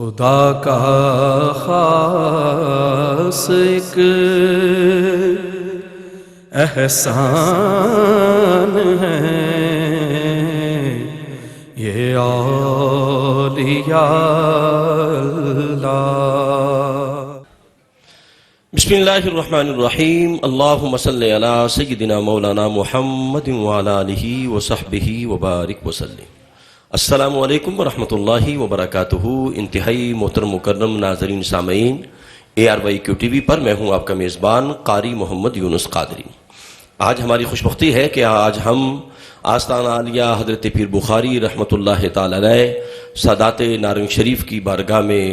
خدا کا خاص ایک احسان ہے یہ اولیاء اللہ۔ بسم اللہ الرحمن الرحیم، اللہم صلی علی سیدنا مولانا محمد وعلی آلہ وصحبہ وبارک وسلم۔ السلام علیکم ورحمۃ اللہ وبرکاتہ۔ انتہائی محترم مکرم ناظرین سامعین، ARYQ TV پر میں ہوں آپ کا میزبان قاری محمد یونس قادری۔ آج ہماری خوش بختی ہے کہ آج ہم آستانہ عالیہ حضرت پیر بخاری رحمۃ اللہ تعالی علیہ سادات نارنگ شریف کی بارگاہ میں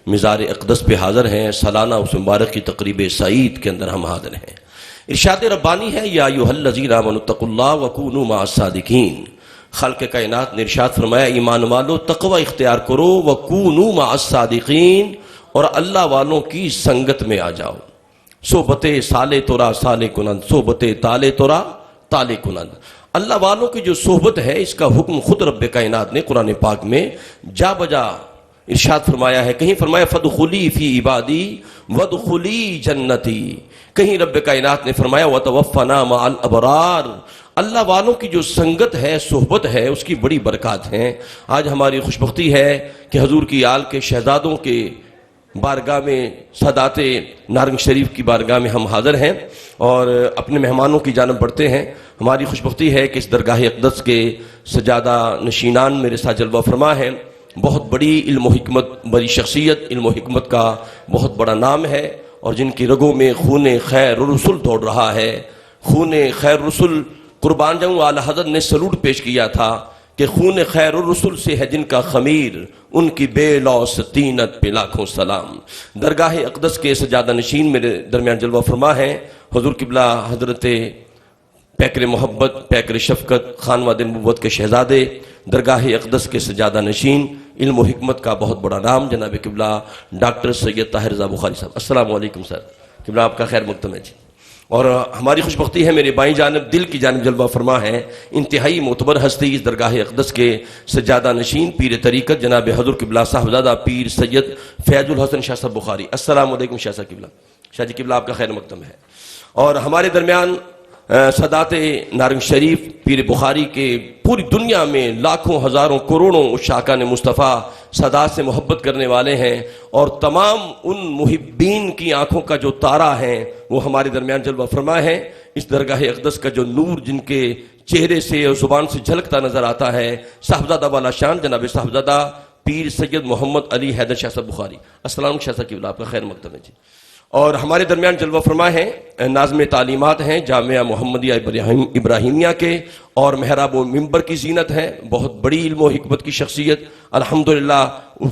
مزار اقدس پہ حاضر ہیں۔ سالانہ اس مبارک کی تقریب سعید کے اندر ہم حاضر ہیں۔ ارشاد ربانی ہے، یا ایھا الذین آمنوا اتقوا اللہ وکونوا مع الصادقین۔ خلق کائنات نے ارشاد فرمایا، ایمان والو تقوی اختیار کرو، وکونوا مع الصادقین، اور اللہ والوں کی سنگت میں آ جاؤ۔ صحبت صالح ترا صالح کنند، صحبت طالع ترا طالع کنند۔ اللہ والوں کی جو صحبت ہے اس کا حکم خود رب کائنات نے قرآن پاک میں جا بجا ارشاد فرمایا ہے۔ کہیں فرمایا فادخلی فی عبادی وادخلی جنتی، کہیں رب کائنات نے فرمایا وتوفنا مع الابرار۔ اللہ والوں کی جو سنگت ہے، صحبت ہے، اس کی بڑی برکات ہیں۔ آج ہماری خوش بختی ہے کہ حضور کی آل کے شہزادوں کے بارگاہ میں سادات نارنگ شریف کی بارگاہ میں ہم حاضر ہیں اور اپنے مہمانوں کی جانب بڑھتے ہیں۔ ہماری خوش بختی ہے کہ اس درگاہ اقدس کے سجادہ نشینان میرے ساتھ جلوہ فرما ہیں۔ بہت بڑی علم و حکمت، بڑی شخصیت، علم و حکمت کا بہت بڑا نام ہے، اور جن کی رگوں میں خون خیر رسول دوڑ رہا ہے۔ خون خیر رسول، قربان جاؤں، اعلیٰ حضرت نے سلوٹ پیش کیا تھا کہ خون خیر الرسل سے ہے جن کا خمیر، ان کی بے لوث طینت پہ لاکھوں سلام۔ درگاہ اقدس کے سجادہ نشین میرے درمیان جلوہ فرما ہیں حضور قبلہ حضرت پیکر محبت، پیکر شفقت، خانواد نبوت کے شہزادے، درگاہ اقدس کے سجادہ نشین، علم و حکمت کا بہت بڑا نام جناب قبلہ ڈاکٹر سید طاہر رضا بخاری صاحب۔ السلام علیکم سر، قبلہ آپ کا خیر مقدم ہے جی۔ اور ہماری خوش بختی ہے میرے بائیں جانب دل کی جانب جلوہ فرما ہے انتہائی معتبر ہستی اس درگاہ اقدس کے سجادہ نشین پیر طریقت جناب حضور قبلہ صاحبزادہ پیر سید فیض الحسن شاہ صاحب بخاری۔ السلام علیکم شاہ صاحب قبلہ۔ شاہ جی قبلہ آپ کا خیر مقدم ہے۔ اور ہمارے درمیان سادات نارنگ شریف پیر بخاری کے پوری دنیا میں لاکھوں ہزاروں کروڑوں عشاقان مصطفیٰ سادات سے محبت کرنے والے ہیں، اور تمام ان محبین کی آنکھوں کا جو تارا ہے وہ ہمارے درمیان جلوہ فرما ہے۔ اس درگاہ اقدس کا جو نور جن کے چہرے سے اور زبان سے جھلکتا نظر آتا ہے، صاحبزادہ والا شان جناب صاحبزادہ پیر سید محمد علی حیدر شاہ صاحب بخاری۔ السلام علیکم شاہ صاحب قبلہ، آپ کا خیر مقدم ہے جی۔ اور ہمارے درمیان جلوہ فرما ہے ناظم تعلیمات ہیں جامعہ محمدیہ ابراہیمیہ کے، اور محراب و منبر کی زینت ہے، بہت بڑی علم و حکمت کی شخصیت۔ الحمدللہ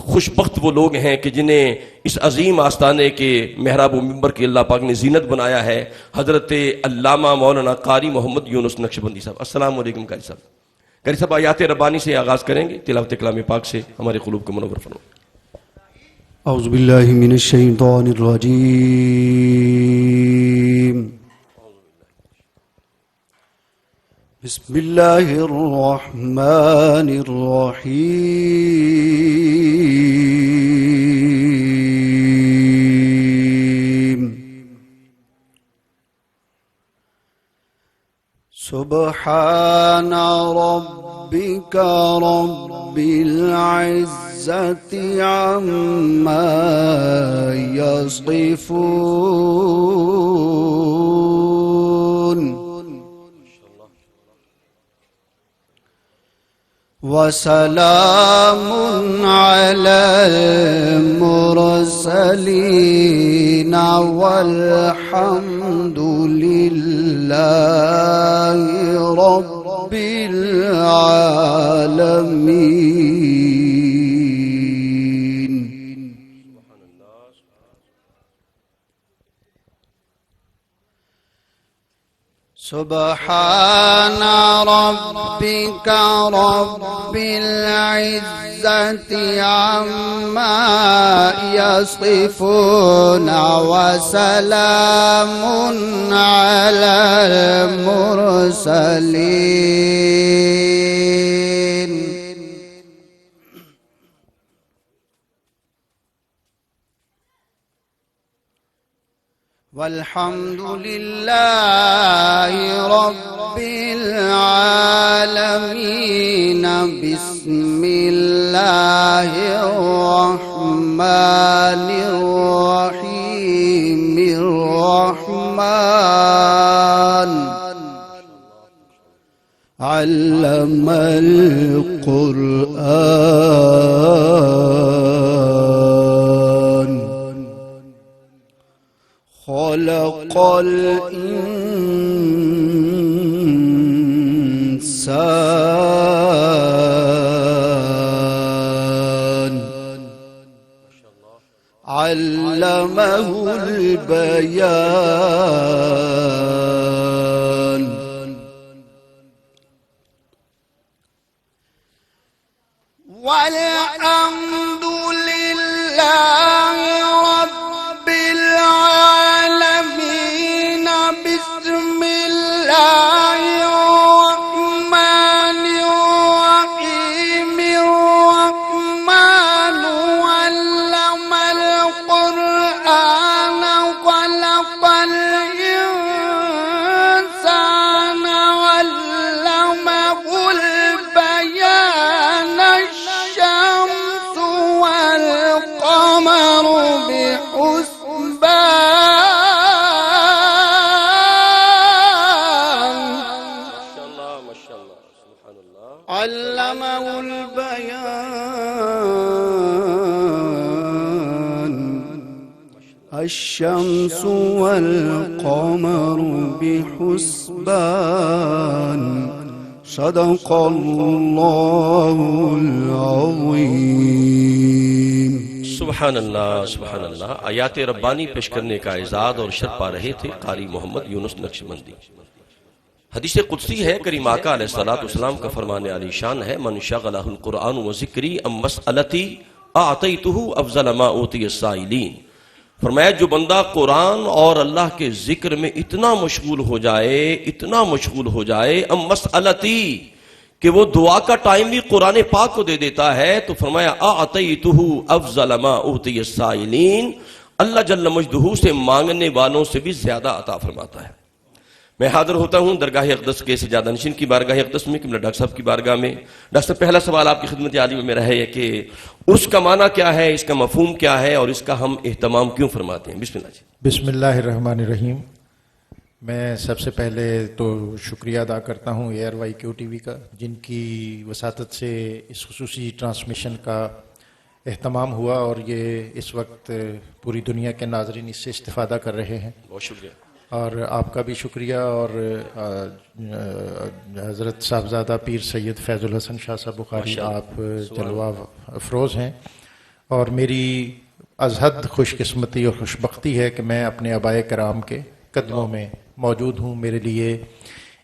خوش بخت وہ لوگ ہیں کہ جنہیں اس عظیم آستانے کے محراب و منبر کی اللہ پاک نے زینت بنایا ہے، حضرت علامہ مولانا قاری محمد یونس نقشبندی صاحب۔ السلام علیکم قاری صاحب۔ قاری صاحب آیات ربانی سے آغاز کریں گے، تلاوت کلام پاک سے ہمارے قلوب کو منور فرمائیں۔ اعوذ باللہ من الشیطان الرجیم، بسم اللہ الرحمن الرحیم۔ سبحان ربک رب العزة عما يصفون، وسلام على المرسلين والحمد لله رب العالمين۔ سبحان ربك رب العزة عما يصفون وسلام على المرسلين والحمد لله رب العالمين. بسم الله الرحمن الرحيم. الرحمن علم القرآن خلق الإنسان علمه البيان. والحمد لله رب العالمين. بسم الله الرحمن الرحيم. الرحمن علم القرآن خلق الإنسان علمه البيان. الشمس والقمر بحسبان. ما شاء الله سبحان الله. علمه البيان. الشمس والقمر بحسبان. صدق الله العظيم. سبحان اللہ سبحان اللہ. آیات ربانی پیش کرنے کا اعزاز اور شرف پا رہے تھے قاری محمد یونس نقشبندی. حدیث قدسی ہے، کریم آقا علیہ السلام کا فرمان علی شان ہے، من شغلہ القرآن و ذکری ام مسئلتی اعطیتہ افضل ما اوتی السائلین. فرمایا جو بندہ قرآن اور اللہ کے ذکر میں اتنا مشغول ہو جائے ام مسئلتی کہ وہ دعا کا ٹائم بھی قرآن پاک کو دے دیتا ہے، تو فرمایا اعطیتہ افضل ما اوتی السائلین، اللہ جل مجدہ سے مانگنے والوں سے بھی زیادہ عطا فرماتا ہے. میں حاضر ہوتا ہوں درگاہ اقدس کے سجادہ نشین کی بارگاہ اقدس میں، کہ ڈاکٹر صاحب کی بارگاہ میں. ڈاکٹر صاحب پہلا سوال آپ کی خدمت عالی میں میرا ہے کہ عرس کا معنی کیا ہے، اس کا مفہوم کیا ہے، اور اس کا ہم اہتمام کیوں فرماتے ہیں؟ بسم اللہ جی. بسم اللہ الرحمن الرحیم. میں سب سے پہلے تو شکریہ ادا کرتا ہوں ARYQ TV کا، جن کی وساطت سے اس خصوصی ٹرانسمیشن کا اہتمام ہوا اور یہ اس وقت پوری دنیا کے ناظرین اس سے استفادہ کر رہے ہیں. بہت شکریہ. اور آپ کا بھی شکریہ، اور حضرت صاحبزادہ پیر سید فیض الحسن شاہ صاحب بخاری، آپ جلوہ افروز ہیں، اور میری از حد خوش قسمتی اور خوش بختی ہے کہ میں اپنے آبائے کرام کے قدموں میں موجود ہوں. میرے لیے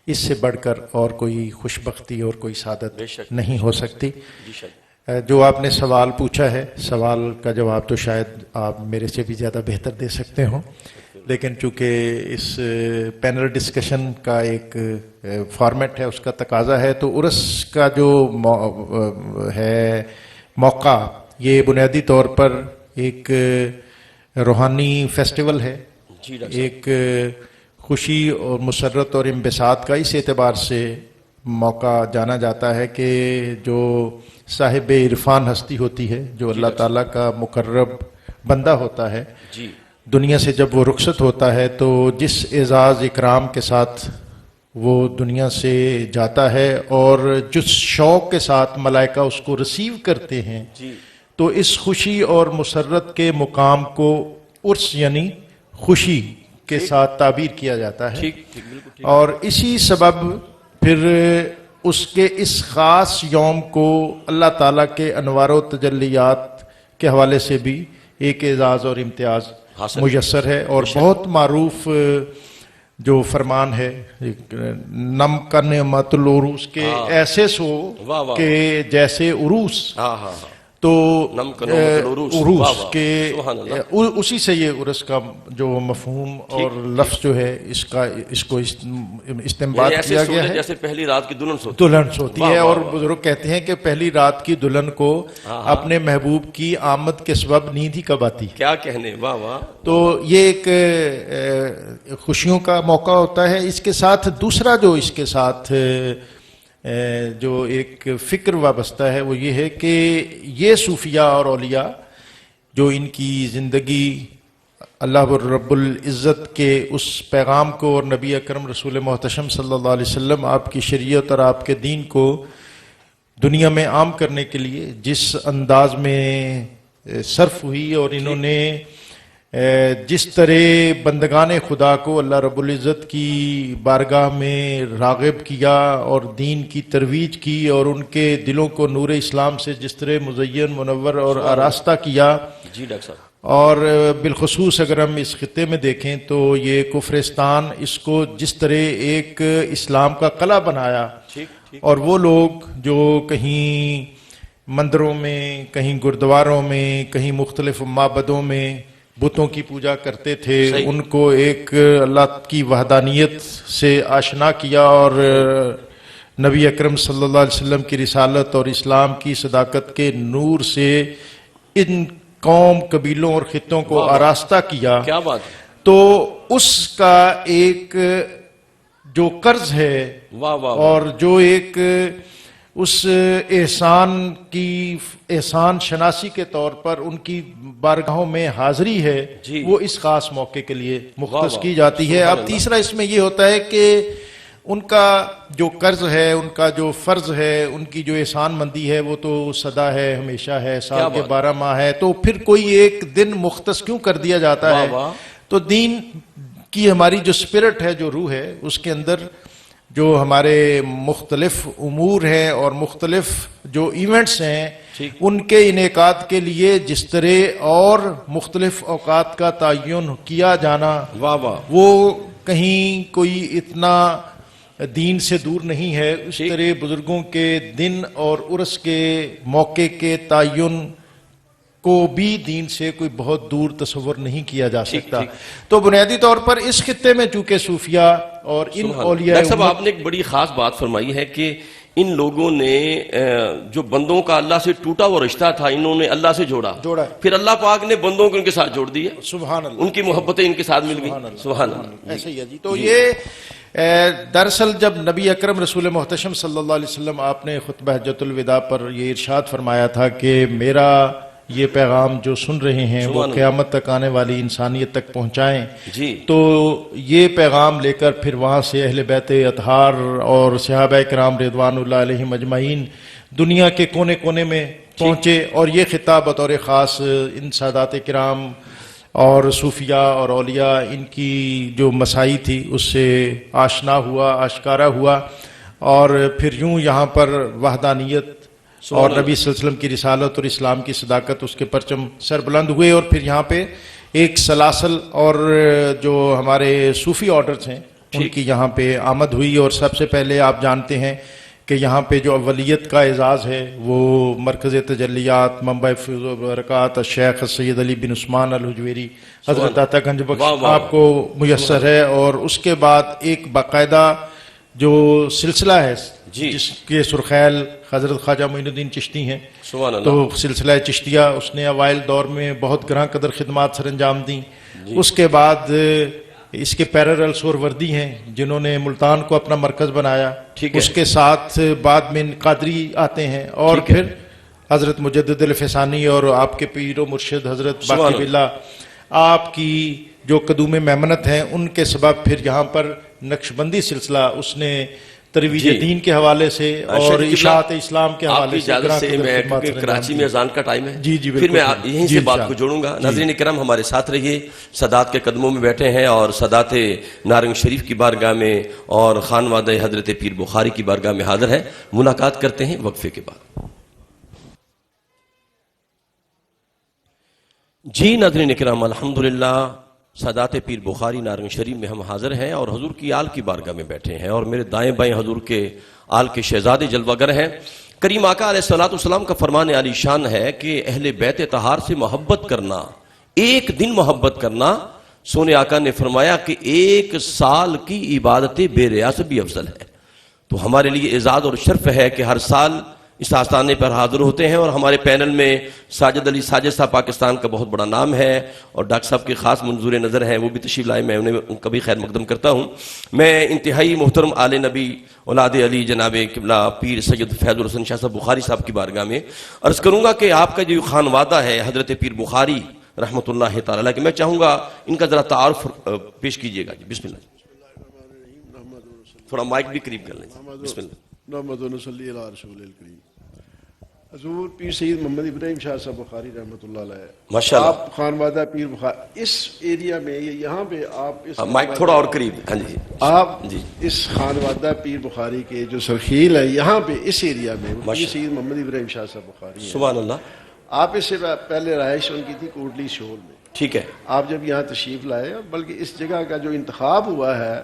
اس سے بڑھ کر اور کوئی خوش بختی اور کوئی سعادت نہیں ہو سکتی. جو آپ نے سوال پوچھا ہے، سوال کا جواب تو شاید آپ میرے سے بھی زیادہ بہتر دے سکتے ہوں، لیکن چونکہ اس پینل ڈسکشن کا ایک فارمیٹ ہے، اس کا تقاضا ہے، تو عرس کا جو ہے موقع، یہ بنیادی طور پر ایک روحانی فیسٹیول ہے، ایک خوشی اور مسرت اور انبساط کا اس اعتبار سے موقع جانا جاتا ہے کہ جو صاحب عرفان ہستی ہوتی ہے، جو اللہ تعالیٰ کا مقرب بندہ ہوتا ہے، دنیا سے جب وہ رخصت ہوتا ہے تو جس اعزاز اکرام کے ساتھ وہ دنیا سے جاتا ہے اور جس شوق کے ساتھ ملائکہ اس کو ریسیو کرتے ہیں، تو اس خوشی اور مسرت کے مقام کو عرس یعنی خوشی کے ساتھ تعبیر کیا جاتا ہے. اور اسی سبب پھر اس کے اس خاص یوم کو اللہ تعالیٰ کے انوار و تجلیات کے حوالے سے بھی ایک اعزاز اور امتیاز میسر ہے. اور بہت معروف جو فرمان ہے، نم کا نعمت العروس کے ایسے سو کہ جیسے عروس. تو نم کنو مثل عروس، واہ عروس واہ، کے سبحان اللہ۔ اسی سے یہ عرس کا جو مفہوم اور لفظ جو ہے اس کو استنباط یعنی ایسے کیا گیا سولے ہے، جیسے پہلی رات کی دلہن سوتی دلہن سوتی واہ ہے، واہ اور واہ۔ بزرگ کہتے ہیں کہ پہلی رات کی دلہن کو اپنے محبوب کی آمد کے سبب نیند ہی کب آتی ہے۔ کیا کہنے، واہ واہ۔ تو یہ ایک خوشیوں کا موقع ہوتا ہے۔ اس کے ساتھ دوسرا جو اس کے ساتھ جو ایک فکر وابستہ ہے وہ یہ ہے کہ یہ صوفیاء اور اولیاء جو ان کی زندگی اللہ رب العزت کے اس پیغام کو اور نبی اکرم رسول محتشم صلی اللہ علیہ وسلم آپ کی شریعت اور آپ کے دین کو دنیا میں عام کرنے کے لیے جس انداز میں صرف ہوئی، اور انہوں نے جس طرح بندگان خدا کو اللہ رب العزت کی بارگاہ میں راغب کیا اور دین کی ترویج کی اور ان کے دلوں کو نور اسلام سے جس طرح مزین منور اور آراستہ کیا، جی ڈاکٹر صاحب، اور بالخصوص اگر ہم اس خطے میں دیکھیں تو یہ کفرستان اس کو جس طرح ایک اسلام کا قلعہ بنایا، اور وہ لوگ جو کہیں مندروں میں، کہیں گردواروں میں، کہیں مختلف معبدوں میں بتوں کی پوجا کرتے تھے، ان کو ایک اللہ کی وحدانیت سے آشنا کیا اور نبی اکرم صلی اللہ علیہ وسلم کی رسالت اور اسلام کی صداقت کے نور سے ان قوم، قبیلوں اور خطوں کو آراستہ کیا۔ کیا بات، تو اس کا ایک جو قرض ہے واہ واہ، اور جو ایک اس احسان شناسی کے طور پر ان کی بارگاہوں میں حاضری ہے، وہ اس خاص موقع کے لیے مختص کی جاتی ہے۔ اب تیسرا اس میں یہ ہوتا ہے کہ ان کا جو قرض ہے، ان کا جو فرض ہے، ان کی جو احسان مندی ہے، وہ تو سدا ہے، ہمیشہ ہے، سال کے 12 ماہ ہے، تو پھر کوئی ایک دن مختص کیوں کر دیا جاتا ہے؟ تو دین کی ہماری جو اسپرٹ ہے، جو روح ہے، اس کے اندر جو ہمارے مختلف امور ہیں اور مختلف جو ایونٹس ہیں، ان کے انعقاد کے لیے جس طرح اور مختلف اوقات کا تعین کیا جانا، واہ واہ، وہ کہیں کوئی اتنا دین سے دور نہیں ہے۔ اس طرح بزرگوں کے دن اور عرس کے موقع کے تعین کو بھی دین سے کوئی بہت دور تصور نہیں کیا جا سکتا۔ تو بنیادی طور پر اس خطے میں چونکہ صوفیاء اور ان اولیاء، ڈاکٹر صاحب آپ نے ایک بڑی خاص بات فرمائی ہے کہ ان لوگوں نے جو بندوں کا اللہ سے ٹوٹا وہ رشتہ تھا، انہوں نے اللہ سے جوڑا، پھر اللہ پاک نے بندوں کو ان کے ساتھ جوڑ دیے، سبحان اللہ، ان کی محبتیں ان کے ساتھ مل گئی، سبحان اللہ۔ ایسا ہی ہے جی۔ تو یہ دراصل جب نبی اکرم رسول محتشم صلی اللہ علیہ وسلم آپ نے خطبہ حجۃ الوداع پر یہ ارشاد فرمایا تھا کہ میرا یہ پیغام جو سن رہے ہیں وہ قیامت تک آنے والی انسانیت تک پہنچائیں، تو یہ پیغام لے کر پھر وہاں سے اہل بیت اطہار اور صحابہ کرام رضوان اللہ علیہم اجمعین دنیا کے کونے کونے میں پہنچے، اور یہ خطاب بطور خاص ان سادات کرام اور صوفیاء اور اولیاء ان کی جو مسائی تھی اس سے آشنا ہوا، آشکارا ہوا، اور پھر یوں یہاں پر وحدانیت اور نبی صلی اللہ علیہ وسلم کی رسالت اور اسلام کی صداقت، اس کے پرچم سر بلند ہوئے، اور پھر یہاں پہ ایک سلاسل اور جو ہمارے صوفی آرڈرز ہیں ان کی یہاں پہ آمد ہوئی۔ اور سب سے پہلے آپ جانتے ہیں کہ یہاں پہ جو اولیت کا اعزاز ہے وہ مرکز تجلیات، منبع فیض و برکات الشیخ سید علی بن عثمان الحجویری حضرت عطا گنج بخش آپ کو میسر ہے، اور اس کے بعد ایک باقاعدہ جو سلسلہ ہے جس کے سرخیل حضرت خواجہ معین الدین چشتی ہیں، تو سلسلہ چشتیہ اس نے اوائل دور میں بہت گراں قدر خدمات سر انجام دیں۔ اس کے بعد اس کے پیرالل سہروردی ہیں جنہوں نے ملتان کو اپنا مرکز بنایا، اس کے ساتھ بعد میں قادری آتے ہیں، اور پھر حضرت مجدد الفسانی اور آپ کے پیر و مرشد حضرت باقی باللہ آپ کی جو قدوم میمنت ہیں، ان کے سبب پھر یہاں پر نقشبندی سلسلہ اس نے ترویج دین کے حوالے سے اور اشاعت اسلام کے حوالے سے میں کراچی میں اذان کا ٹائم ہے، پھر میں یہیں سے بات کو جوڑوں گا۔ ناظرین کرام ہمارے ساتھ رہیے، سادات کے قدموں میں بیٹھے ہیں اور سادات نارنگ شریف کی بارگاہ میں اور خانوادہ حضرت پیر بخاری کی بارگاہ میں حاضر ہے۔ ملاقات کرتے ہیں وقفے کے بعد۔ جی ناظرین کرام، الحمدللہ سادات پیر بخاری نارنگ شریف میں ہم حاضر ہیں اور حضور کی آل کی بارگاہ میں بیٹھے ہیں، اور میرے دائیں بائیں حضور کے آل کے شہزادے جلوہ گر ہیں۔ کریم آقا علیہ الصلوۃ والسلام کا فرمان عالی شان ہے کہ اہل بیت طہار سے محبت کرنا، ایک دن محبت کرنا، سونے آقا نے فرمایا کہ 1 سال کی عبادت بے ریا سے بھی افضل ہے۔ تو ہمارے لیے اعزاز اور شرف ہے کہ ہر سال اس آستانے پر حاضر ہوتے ہیں، اور ہمارے پینل میں ساجد علی ساجد صاحب پاکستان کا بہت بڑا نام ہے، اور ڈاکٹر صاحب کے خاص منظور نظر ہیں، وہ بھی تشریف لائے، میں انہیں ان کا بھی خیر مقدم کرتا ہوں۔ میں انتہائی محترم آل نبی اولاد علی جناب قبلہ پیر سید فیض الحسن شاہ صاحب بخاری صاحب کی بارگاہ میں عرض کروں گا کہ آپ کا جو خانوادہ ہے حضرت پیر بخاری رحمۃ اللہ تعالی کہ میں چاہوں گا ان کا ذرا تعارف پیش کیجیے گا جی۔ بسم اللہ، تھوڑا مائک بھی قریب کر لیں، بسم اللہ۔ محمد صلی اللہ رسول الکریم۔ حضور پیر سید محمد ابراہیم شاہ صاحب بخاری رحمۃ اللہ علیہ، ماشاءاللہ، آپ خانوادہ پیر بخاری اس ایریا میں، یہاں پہ آپ اس مائک تھوڑا اور قریب، ہاں جی آپ جی، اس خانوادہ پیر بخاری کے جو سرخیل ہے یہاں پہ اس ایریا میں پیر سید محمد ابراہیم شاہ صاحب بخاری ہیں۔ سبحان اللہ۔ آپ اس سے پہلے رہائش ان کی تھی کوٹلی شول میں، ٹھیک ہے، آپ جب یہاں تشریف لائے، بلکہ اس جگہ کا جو انتخاب ہوا ہے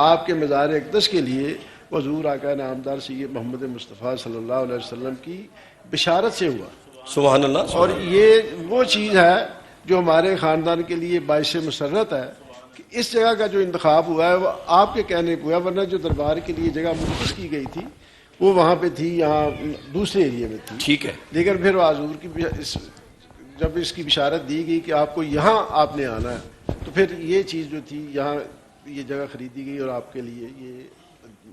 آپ کے مزار اقدس کے لیے، حضور آقا نامدار سید محمد مصطفیٰ صلی اللہ علیہ وسلم کی بشارت سے ہوا۔ سبحان اللہ۔ اور یہ وہ چیز ہے جو ہمارے خاندان کے لیے باعث مسرت ہے کہ اس جگہ کا جو انتخاب ہوا ہے وہ آپ کے کہنے پہ ہوا، ورنہ جو دربار کے لیے جگہ مختص کی گئی تھی وہ وہاں پہ تھی، یہاں دوسرے ایریے میں تھی، ٹھیک ہے، لیکن پھر حضور کی جب اس کی بشارت دی گئی کہ آپ کو یہاں آپ نے آنا ہے، تو پھر یہ چیز جو تھی یہاں یہ جگہ خریدی گئی، اور آپ کے لیے یہ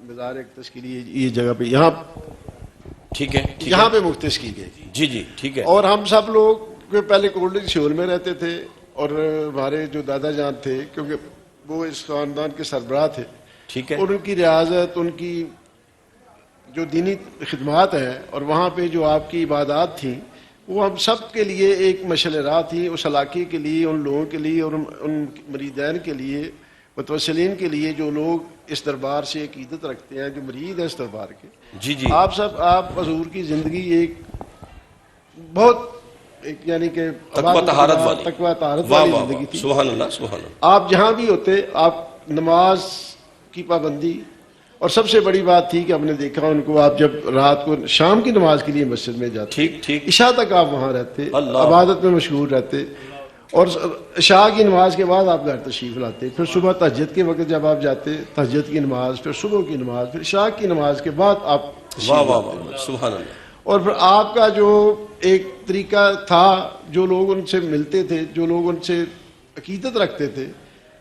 مزار اقدس کے لیے یہ جگہ پہ یہاں ٹھیک ہے، یہاں پہ مختص کی گئی۔ جی جی ٹھیک ہے۔ اور ہم سب لوگ پہلے کولڈ شول میں رہتے تھے، اور ہمارے جو دادا جان تھے کیونکہ وہ اس خاندان کے سربراہ تھے، ٹھیک ہے، اور ان کی ریاضت، ان کی جو دینی خدمات ہیں، اور وہاں پہ جو آپ کی عبادات تھیں، وہ ہم سب کے لیے ایک مشعل راہ تھی، اس علاقے کے لیے، ان لوگوں کے لیے، اور ان مریدین کے لیے، متوسلین کے لیے جو لوگ اس دربار سے عقیدت رکھتے ہیں، جو مرید ہیں اس دربار کے۔ جی جی، آپ حضور کی زندگی ایک بہت یعنی کہ تقویٰ طہارت والی، تقویٰ طہارت واہ والی واہ زندگی واہ، تھی۔ سبحان اللہ سبحان اللہ۔ آپ جہاں بھی ہوتے، آپ نماز کی پابندی، اور سب سے بڑی بات تھی کہ ہم نے دیکھا ان کو، آپ جب رات کو شام کی نماز کے لیے مسجد میں جاتے، ٹھیک ٹھیک، عشاء تک آپ وہاں رہتے، اللہ، عبادت میں مشغول رہتے، اور عشاء کی نماز کے بعد آپ گھر تشریف لاتے، پھر صبح تہجد کے وقت جب آپ جاتے، تہجد کی نماز، پھر صبح کی نماز، پھر عشاء کی نماز کے بعد آپ تشریف واہ واہ لاتے۔ واہ، سبحان اللہ۔ اور پھر آپ کا جو ایک طریقہ تھا، جو لوگ ان سے ملتے تھے، جو لوگ ان سے عقیدت رکھتے تھے،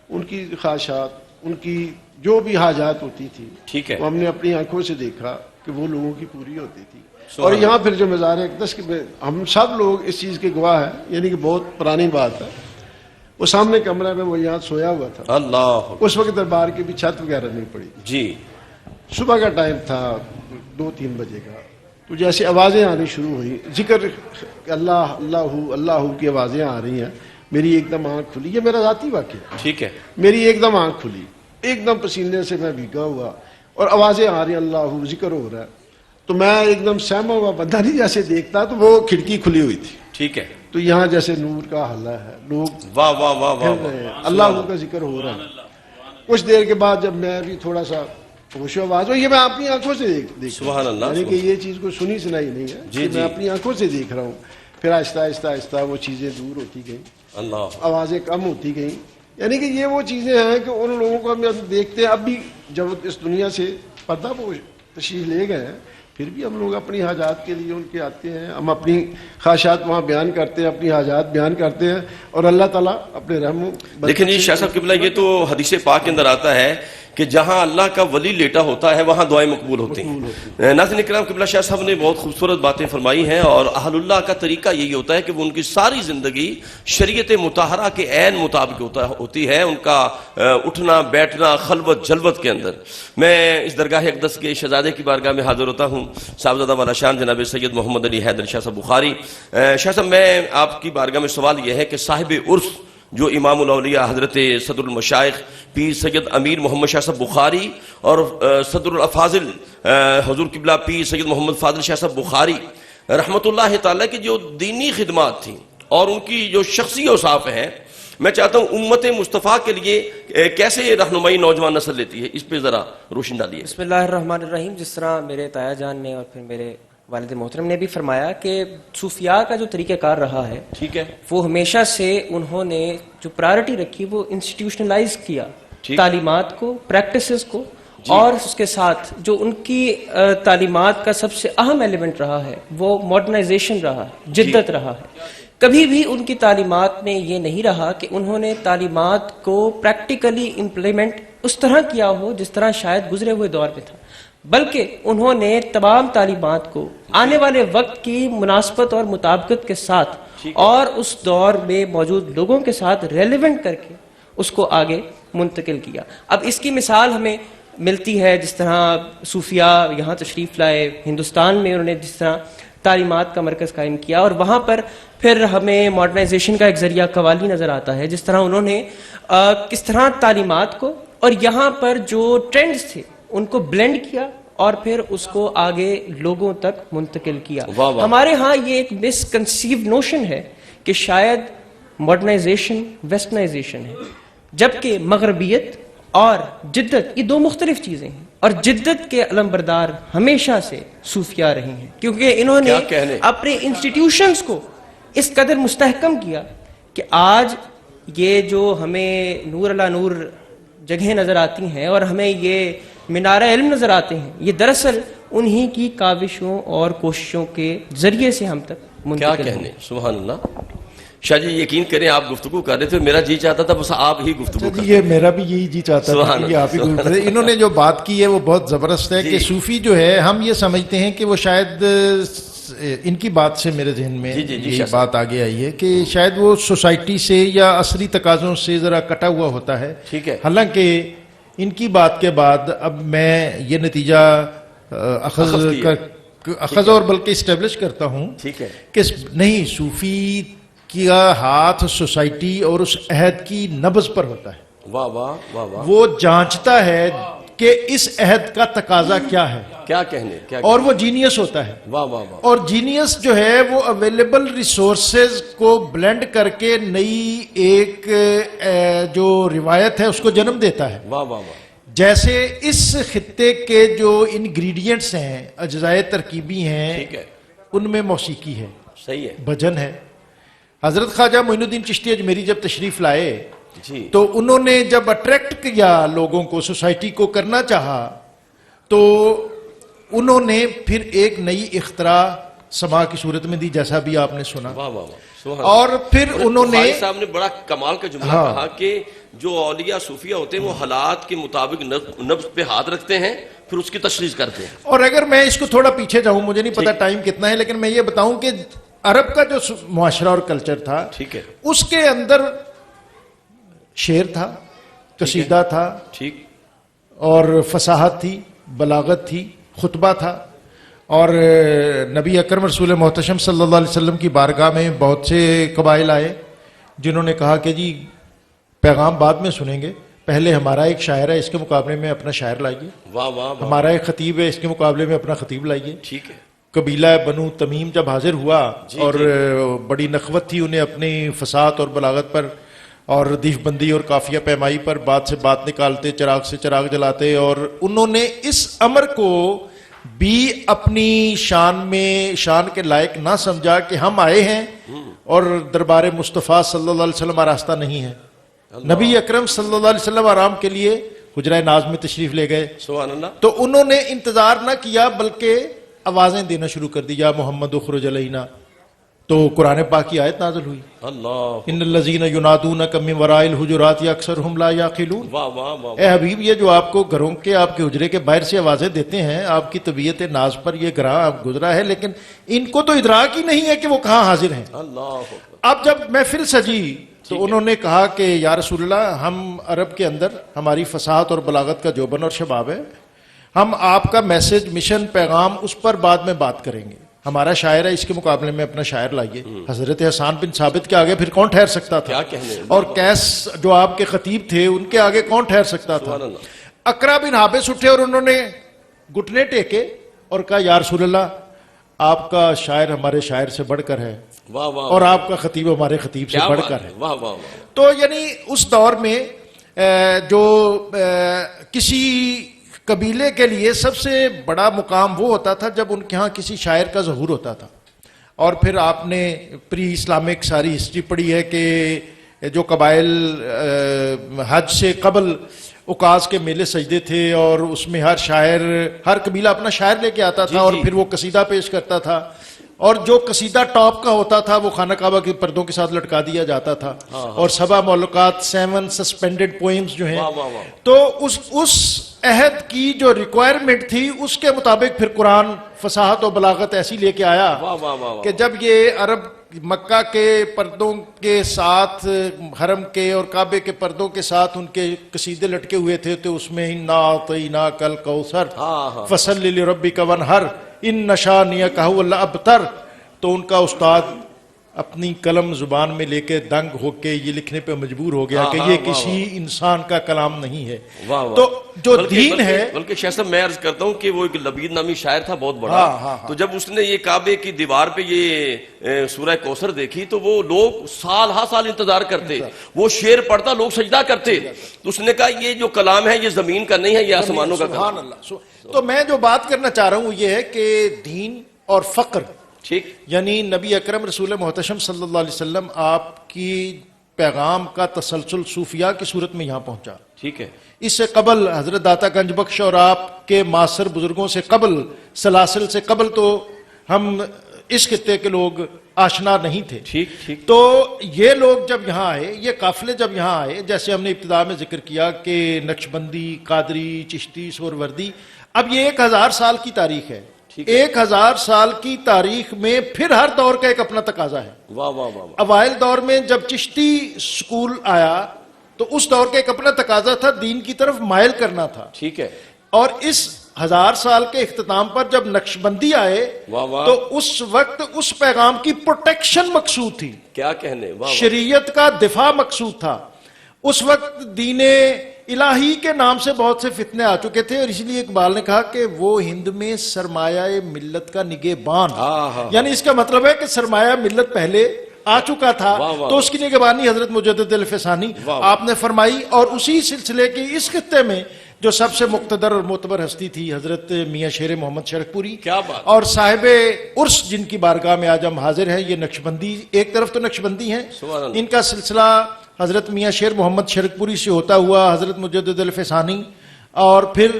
ان کی خواہشات، ان کی جو بھی حاجات ہوتی تھی، ٹھیک ہے، وہ ہم نے اپنی آنکھوں سے دیکھا کہ وہ لوگوں کی پوری ہوتی تھی۔ اور یہاں پھر جو مزار اقدس کے ہم سب لوگ اس چیز کے گواہ ہیں، یعنی کہ بہت پرانی بات ہے، وہ سامنے کمرہ میں وہ یہاں سویا ہوا تھا، اللہ، اس وقت دربار کی بھی چھت وغیرہ نہیں پڑی، جی، صبح کا ٹائم تھا 2-3 بجے کا، تو جیسے آوازیں آنی شروع ہوئی، ذکر اللہ اللہ اللہ کی آوازیں آ رہی ہیں، میری ایک دم آنکھ کھلی، یہ میرا ذاتی واقعہ، ٹھیک ہے، میری ایک دم آنکھ کھلی، ایک دم پسینے سے میں بھیگا ہوا، اور آوازیں آ رہی ہیں، اللہ ذکر ہو رہا ہے، تو میں ایک دم سہما ہوا بندہ نہیں جیسے دیکھتا، تو وہ کھڑکی کھلی ہوئی تھی، ٹھیک ہے، تو یہاں جیسے نور کا حلہ ہے، لوگ واہ واہ واہ واہ پھر رہے ہیں، واہ، اللہ کا ذکر ہو رہا ہے۔ کچھ دیر کے بعد جب میں بھی تھوڑا سا ہوش و آواز ہو، یہ میں اپنی آنکھوں سے دیکھ سبحان اللہ، یعنی کہ یہ چیز کو سنی سنائی نہیں ہے، جی، کہ میں اپنی آنکھوں سے دیکھ رہا ہوں، پھر آہستہ آہستہ آہستہ وہ چیزیں دور ہوتی گئیں، اللہ، آوازیں کم ہوتی گئیں، یعنی کہ یہ وہ چیزیں ہیں کہ ان لوگوں کو ہم دیکھتے ہیں، اب بھی جب اس دنیا سے پردہ وہ تشریف لے گئے ہیں، پھر بھی ہم لوگ اپنی حاجات کے لیے ان کے آتے ہیں، ہم اپنی خواہشات وہاں بیان کرتے ہیں، اپنی حاجات بیان کرتے ہیں، اور اللہ تعالیٰ اپنے رحم و لیکن یہ شاہ صاحب قبلہ، یہ تو حدیث پاک کے اندر آتا ہے کہ جہاں اللہ کا ولی لیٹا ہوتا ہے وہاں دعائیں مقبول ہوتی ہیں۔ ناظرین کرام، قبلہ شاہ صاحب نے بہت خوبصورت باتیں فرمائی ہیں، اور اہل اللہ کا طریقہ یہی ہوتا ہے کہ وہ ان کی ساری زندگی شریعت مطہرہ کے عین مطابق ہوتی ہے، ان کا اٹھنا بیٹھنا خلوت جلوت کے اندر۔ میں اس درگاہ اقدس کے شہزادے کی بارگاہ میں حاضر ہوتا ہوں، صاحبزادہ والا شان جناب سید محمد علی حیدر شاہ صاحب بخاری۔ شاہ صاحب، میں آپ کی بارگاہ میں سوال یہ ہے کہ صاحب عرس جو امام الاولیاء حضرت صدر المشائخ پیر سید امیر محمد شاہ صاحب بخاری اور صدر الافاضل حضور قبلہ پیر سید محمد فاضل شاہ صاحب بخاری رحمۃ اللہ تعالیٰ کی جو دینی خدمات تھیں اور ان کی جو شخصی اوصاف ہیں، میں چاہتا ہوں امت مصطفیٰ کے لیے کیسے رہنمائی نوجوان نسل لیتی ہے، اس پہ ذرا روشن ڈالیے۔ بسم اللہ الرحمن الرحیم۔ جس طرح میرے تایا جان نے اور پھر میرے والد محترم نے بھی فرمایا کہ صوفیاء کا جو طریقہ کار رہا ہے ٹھیک ہے، وہ ہمیشہ سے انہوں نے جو پرائرٹی رکھی وہ انسٹیٹیوشنلائز کیا تعلیمات کو، پریکٹسز کو، اور اس کے ساتھ جو ان کی تعلیمات کا سب سے اہم ایلیمنٹ رہا ہے وہ ماڈرنائزیشن رہا ہے، جدت رہا ہے۔ کبھی بھی ان کی تعلیمات میں یہ نہیں رہا کہ انہوں نے تعلیمات کو پریکٹیکلی امپلیمنٹ اس طرح کیا ہو جس طرح شاید گزرے ہوئے دور میں تھا، بلکہ انہوں نے تمام تعلیمات کو آنے والے وقت کی مناسبت اور مطابقت کے ساتھ اور اس دور میں موجود لوگوں کے ساتھ ریلیونٹ کر کے اس کو آگے منتقل کیا۔ اب اس کی مثال ہمیں ملتی ہے جس طرح صوفیاء یہاں تشریف لائے، ہندوستان میں انہوں نے جس طرح تعلیمات کا مرکز قائم کیا، اور وہاں پر پھر ہمیں ماڈرنائزیشن کا ایک ذریعہ قوالی نظر آتا ہے، جس طرح انہوں نے کس طرح تعلیمات کو اور یہاں پر جو ٹرینڈز تھے ان کو بلینڈ کیا اور پھر اس کو آگے لوگوں تک منتقل کیا۔ ہمارے ہاں یہ ایک مس کنسیوڈ نوشن ہے کہ شاید ماڈرنائزیشن ویسٹرنائزیشن ہے، جبکہ مغربیت اور جدت یہ دو مختلف چیزیں ہیں، اور جدت کے علمبردار ہمیشہ سے صوفیاء رہی ہیں، کیونکہ انہوں نے اپنے انسٹیٹیوشنز کو اس قدر مستحکم کیا کہ آج یہ جو ہمیں نور علی نور جگہیں نظر آتی ہیں اور ہمیں یہ مینار علم نظر آتے ہیں، یہ دراصل انہی کی کاوشوں اور کوششوں کے ذریعے سے ہم تک منتقل کیا کہنے، سبحان اللہ۔ شاہ جی یقین کریں آپ گفتگو کر رہے تھے، میرا جی چاہتا تھا بس آپ ہی گفتگو کریں۔ یہ میرا بھی یہی جی چاہتا تھا کہ آپ ہی گفتگو کریں۔ انہوں نے جو بات کی ہے وہ بہت زبردست ہے کہ صوفی جو ہے ہم یہ سمجھتے ہیں کہ وہ شاید ان کی بات سے میرے ذہن میں یہ بات آگے آئی ہے کہ شاید وہ سوسائٹی سے یا عصری تقاضوں سے ذرا کٹا ہوا ہوتا ہے، حالانکہ ان کی بات کے بعد اب میں یہ نتیجہ اخذ اور بلکہ اسٹیبلش کرتا ہوں کہ نہیں، صوفی کا ہاتھ سوسائٹی اور اس عہد کی نبض پر ہوتا ہے۔ واہ واہ واہ واہ، وہ جانچتا ہے کہ اس عہد کا تقاضا کیا ہے، کیا کہنے، اور وہ جینیس ہوتا ہے۔ واہ واہ واہ، اور جینیس جو ہے وہ اویلیبل ریسورسز کو بلینڈ کر کے نئی ایک جو روایت ہے اس کو جنم دیتا ہے۔ واہ واہ واہ، جیسے اس خطے کے جو انگریڈینٹس ہیں، اجزائے ترکیبی ہیں، ان میں موسیقی ہے، صحیح ہے، بھجن ہے۔ حضرت خواجہ معین الدین چشتی اجمیری جب تشریف لائے تو انہوں نے جب اٹریکٹ کیا لوگوں کو، سوسائٹی کو کرنا چاہا، تو انہوں نے پھر ایک نئی اختراع سما کی صورت میں دی، جیسا بھی آپ نے سنا۔ اور پھر انہوں نے صاحب نے بڑا کمال کا جملہ کہا کہ جو اولیاء صوفیہ ہوتے ہیں وہ حالات کے مطابق نبض پہ ہاتھ رکھتے ہیں، پھر اس کی تشریح کرتے ہیں۔ اور اگر میں اس کو تھوڑا پیچھے جاؤں، مجھے نہیں پتا ٹائم کتنا ہے، لیکن میں یہ بتاؤں کہ عرب کا جو معاشرہ اور کلچر تھا، اس کے اندر شعر تھا، قصیدہ تھا، اور فصاحت تھی، بلاغت تھی، خطبہ تھا، اور نبی اکرم رسول محتشم صلی اللہ علیہ وسلم کی بارگاہ میں بہت سے قبائل آئے جنہوں نے کہا کہ جی پیغام بعد میں سنیں گے، پہلے ہمارا ایک شاعر ہے، اس کے مقابلے میں اپنا شاعر لائیے، ہمارا ایک خطیب ہے، اس کے مقابلے میں اپنا خطیب لائیے۔ قبیلہ بنو تمیم جب حاضر ہوا اور بڑی نخوت تھی انہیں اپنی فصاحت اور بلاغت پر اور ردیف بندی اور قافیہ پیمائی پر، بات سے بات نکالتے، چراغ سے چراغ جلاتے، اور انہوں نے اس امر کو بھی اپنی شان کے لائق نہ سمجھا کہ ہم آئے ہیں اور دربار مصطفیٰ صلی اللہ علیہ وسلم آراستہ نہیں ہے۔ نبی اکرم صلی اللہ علیہ وسلم آرام کے لیے حجرہ ناز میں تشریف لے گئے، تو انہوں نے انتظار نہ کیا بلکہ آوازیں دینا شروع کر دی، یا محمد اخرج علینا، تو قرآن پاک کی آیت نازل ہوئی، ان الذین ینادونک من وراء الحجرات اکثرہم لا یعقلون۔ اے حبیب، یہ جو آپ کو گھروں کے، آپ کے حجرے کے باہر سے آوازیں دیتے ہیں، آپ کی طبیعت ناز پر یہ گراں گزرا ہے، لیکن ان کو تو ادراک ہی نہیں ہے کہ وہ کہاں حاضر ہیں۔ اب جب محفل سجی تو انہوں نے کہا کہ یا رسول اللہ، ہم عرب کے اندر ہماری فصاحت اور بلاغت کا جوبن اور شباب ہے، ہم آپ کا میسج، مشن، پیغام اس پر بعد میں بات کریں گے، ہمارا شاعر ہے، اس کے مقابلے میں اپنا شاعر لائیے۔ حضرت حسان بن ثابت کے آگے پھر کون ٹھہر سکتا تھا، اور قیس جو آپ کے خطیب تھے ان کے آگے کون ٹھہر سکتا تھا۔ اقرا بن حابس اٹھے اور انہوں نے گھٹنے ٹیکے اور کہا یا رسول اللہ، آپ کا شاعر ہمارے شاعر سے بڑھ کر ہے، اور آپ کا خطیب ہمارے خطیب سے بڑھ کر ہے۔ تو یعنی اس دور میں جو کسی قبیلے کے لیے سب سے بڑا مقام وہ ہوتا تھا جب ان کے ہاں کسی شاعر کا ظہور ہوتا تھا. اور پھر آپ نے پری اسلامک ساری ہسٹری پڑھی ہے کہ جو قبائل حج سے قبل عکاظ کے میلے سجدے تھے اور اس میں ہر شاعر ہر قبیلہ اپنا شاعر لے کے آتا تھا اور پھر وہ قصیدہ پیش کرتا تھا اور جو قصیدہ ٹاپ کا ہوتا تھا وہ خانہ کعبہ کے پردوں کے ساتھ لٹکا دیا جاتا تھا اور 7 معلقات 7 سسپینڈڈ پوئمز جو ہیں تو اس عہد کی جو ریکوائرمنٹ تھی اس کے مطابق پھر قرآن فصاحت و بلاغت ایسی لے کے آیا کہ جب یہ عرب مکہ کے پردوں کے ساتھ حرم کے اور کعبے کے پردوں کے ساتھ ان کے قصیدے لٹکے ہوئے تھے تو اس میں انا اعطیناک الکوثر فصلی لربک وانحر ان شانئک هو الابتر. تو ان کا استاد اپنی قلم زبان میں لے کے دنگ ہو کے یہ لکھنے پہ مجبور ہو گیا کہ یہ کسی انسان کا کلام نہیں ہے. تو جو دین ہے بلکہ شیخ صاحب میں عرض کرتا ہوں کہ وہ ایک لبید نامی شاعر تھا بہت بڑا, تو جب اس نے یہ کعبے کی دیوار پہ یہ سورہ کوثر دیکھی تو وہ لوگ سال ہا سال انتظار کرتے, وہ شعر پڑھتا لوگ سجدہ کرتے, تو اس نے کہا یہ جو کلام ہے یہ زمین کا نہیں ہے, یہ آسمانوں کا کلام. سبحان اللہ. تو میں جو بات کرنا چاہ رہا ہوں یہ ہے کہ دین اور فقر, ٹھیک, یعنی نبی اکرم رسول محتشم صلی اللہ علیہ وسلم آپ کی پیغام کا تسلسل صوفیاء کی صورت میں یہاں پہنچا. ٹھیک ہے. اس سے قبل حضرت داتا گنج بخش اور آپ کے معاصر بزرگوں سے قبل سلاسل سے قبل تو ہم اس خطے کے لوگ آشنا نہیں تھے. ٹھیک ٹھیک. تو یہ لوگ جب یہاں آئے, یہ قافلے جب یہاں آئے, جیسے ہم نے ابتدا میں ذکر کیا کہ نقشبندی, قادری, چشتی, سہروردی, اب یہ 1000 سال کی تاریخ ہے. 1000 سال کی تاریخ میں پھر ہر دور کا ایک اپنا تقاضا ہے. واہ واہ واہ. اوائل دور میں جب چشتی سکول آیا تو اس دور کا ایک اپنا تقاضا تھا, دین کی طرف مائل کرنا تھا. ٹھیک ہے. اور اس 1000 سال کے اختتام پر جب نقشبندی آئے تو اس وقت اس پیغام کی پروٹیکشن مقصود تھی, کیا کہنے, شریعت کا دفاع مقصود تھا. اس وقت دین الہی کے نام سے بہت سے فتنے آ چکے تھے, اور اس لیے اقبال نے کہا کہ وہ ہند میں سرمایہ ملت کا نگہبان, یعنی اس کا مطلب ہے کہ سرمایہ ملت پہلے آ چکا تھا تو اس کی نگہبانی حضرت مجدد الفسانی آپ نے فرمائی. اور اسی سلسلے کی اس خطے میں جو سب سے مقتدر اور معتبر ہستی تھی حضرت میاں شیر محمد شرک پوری, اور صاحب عرس جن کی بارگاہ میں آج ہم حاضر ہیں, یہ نقشبندی ایک طرف تو نقشبندی ہیں, ان کا سلسلہ حضرت میاں شیر محمد شرک پوری سے ہوتا ہوا حضرت مجدد الفسانی اور پھر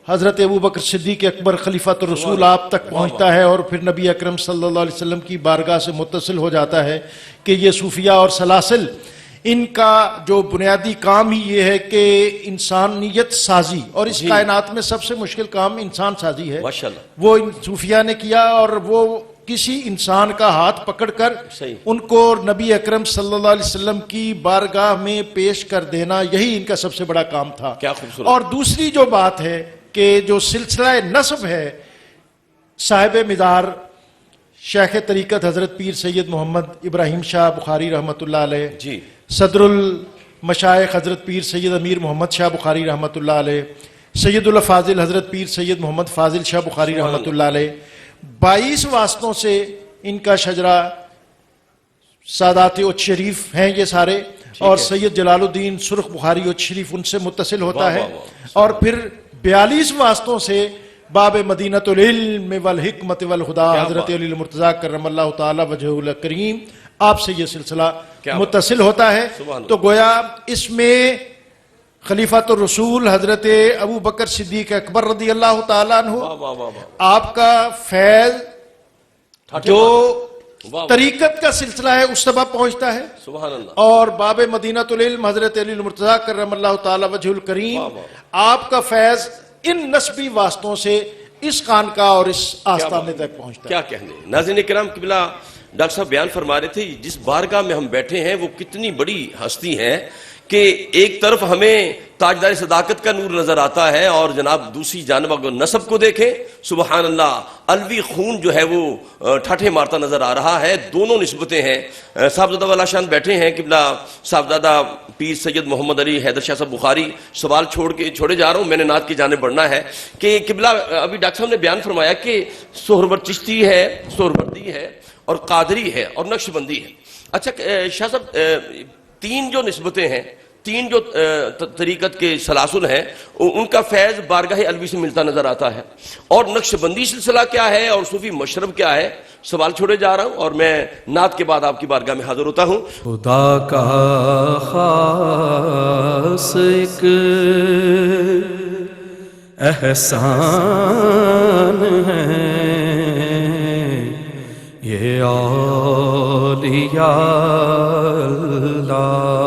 حضرت ابو بکر صدیق اکبر خلیفۃ الرسول آپ تک پہنچتا ہے, اور پھر نبی اکرم صلی اللہ علیہ وسلم کی بارگاہ سے متصل ہو جاتا ہے کہ یہ صوفیاء اور سلاسل ان کا جو بنیادی کام ہی یہ ہے کہ انسانیت سازی, اور اس کائنات میں سب سے مشکل کام انسان سازی ہے, وہ صوفیاء نے کیا. اور وہ کسی انسان کا ہاتھ پکڑ کر ان کو نبی اکرم صلی اللہ علیہ وسلم کی بارگاہ میں پیش کر دینا, یہی ان کا سب سے بڑا کام تھا. اور دوسری جو بات ہے کہ جو سلسلہ نسب ہے, صاحب مدار شیخ طریقت حضرت پیر سید محمد ابراہیم شاہ بخاری رحمۃ اللہ علیہ, جی, صدر المشائخ حضرت پیر سید امیر محمد شاہ بخاری رحمۃ اللہ علیہ, سید الفاضل حضرت پیر سید محمد فاضل شاہ بخاری رحمۃ اللہ علیہ, 22 واسطوں سے ان کا شجرہ سادات اچ شریف ہیں یہ سارے, اور سید جلال الدین سرخ بخاری اچ شریف ان سے متصل ہوتا ہے, اور پھر 42 واسطوں سے باب مدینۃ العلم والحکمت والہدیٰ حضرت علی المرتضیٰ کرم اللہ تعالی وجہہ الکریم آپ سے یہ سلسلہ متصل ہوتا ہے. تو گویا اس میں خلیفۃ الرسول حضرت ابو بکر صدیق اکبر رضی اللہ تعالیٰ عنہ آپ کا فیض جو طریقت کا سلسلہ ہے اس سبب پہنچتا ہے, اور باب مدینۃ العلم حضرت علی المرتضیٰ کرم اللہ تعالی وجہ الکریم آپ کا فیض ان نسبی واسطوں سے اس خانقاہ اور اس آستانے تک پہنچتا ہے. کیا کہنے. ناظرین کرام, قبلہ ڈاکٹر صاحب بیان فرما رہے تھے جس بارگاہ میں ہم بیٹھے ہیں وہ کتنی بڑی ہستی ہے کہ ایک طرف ہمیں تاجدار صداقت کا نور نظر آتا ہے, اور جناب دوسری جانب اگر نسب کو دیکھیں سبحان اللہ الوی خون جو ہے وہ ٹھاٹھے مارتا نظر آ رہا ہے. دونوں نسبتیں ہیں. صاحبزادہ والا شان بیٹھے ہیں قبلہ صاحبزادہ پیر سید محمد علی حیدر شاہ صاحب بخاری. سوال چھوڑے جا رہا ہوں, میں نے نعت کی جانب بڑھنا ہے کہ قبلہ ابھی ڈاکٹر صاحب نے بیان فرمایا کہ سہرورد چشتی ہے, سہروردی ہے, اور قادری ہے, اور نقشبندی ہے. اچھا شاہ صاحب 3 جو نسبتیں ہیں, تین جو طریقت کے سلاسل ہیں ان کا فیض بارگاہ علوی سے ملتا نظر آتا ہے. اور نقش بندی سلسلہ کیا ہے اور صوفی مشرب کیا ہے، سوال چھوڑے جا رہا ہوں اور میں نعت کے بعد آپ کی بارگاہ میں حاضر ہوتا ہوں. خدا کا خاص ایک احسان ہے یہ اولیاء اللہ.